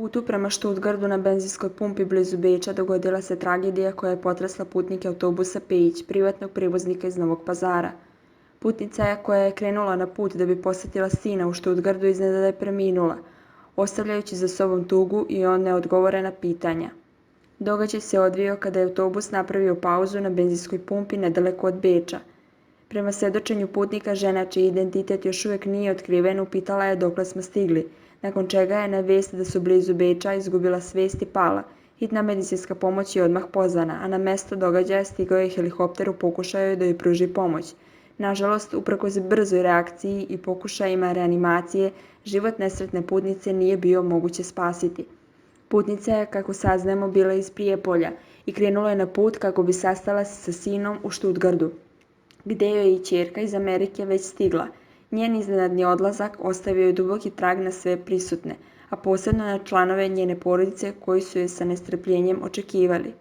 putu prema Stuttgartu na benzinskoj pumpi blizu Beča dogodila se tragedija koja je potresla putnike autobusa Pejić, privatnog prevoznika iz Novog Pazara. Putnica koja je krenula na put da bi posetila sina u Stuttgartu iznenada je preminula, ostavljajući za sobom tugu i neodgovorena pitanja. Događaj se odvio kada je autobus napravio pauzu na benzinskoj pumpi nedaleko od Beča. Prema svedočenju putnika, žena čiji identitet još uvijek nije otkriven upitala je dokle smo stigli, nakon čega je na vest da su blizu Beča izgubila svest i pala. Hitna medicinska pomoć je odmah pozvana, a na mesto događaja stigao je helikopter u pokušaju da joj pruži pomoć. Nažalost, uprkos brzoj reakciji i pokušajima reanimacije, život nesretne putnice nije bio moguće spasiti. Putnica je, kako saznajemo, bila iz Prijepolja i krenula je na put kako bi sastala se sa sinom u Stuttgartu, gde joj je i ćerka iz Amerike već stigla. Njen iznenadni odlazak ostavio je duboki trag na sve prisutne, a posebno na članove njene porodice koji su je sa nestrpljenjem očekivali.